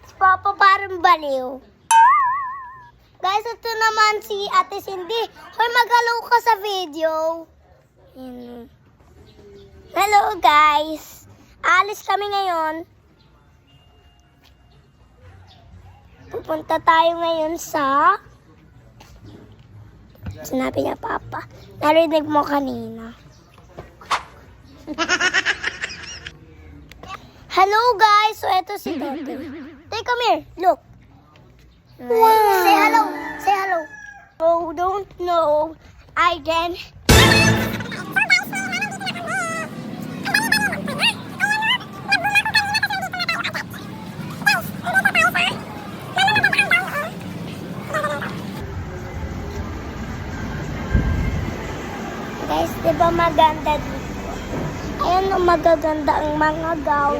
Si Papa parang baliw. Guys, ito naman si Ate Cindy. Hoy, magalaw ka sa video. Hello guys. Alis kami ngayon. Pupunta tayo ngayon sa... Sinabi niya Papa. Narinig mo kanina. Hello guys. So ito si Tete. Tay, come here. Look. Wow. Say hello. Say hello. Oh, don't know. I can. Guys, di ba maganda dito? Ayan ang magaganda ang mga gown.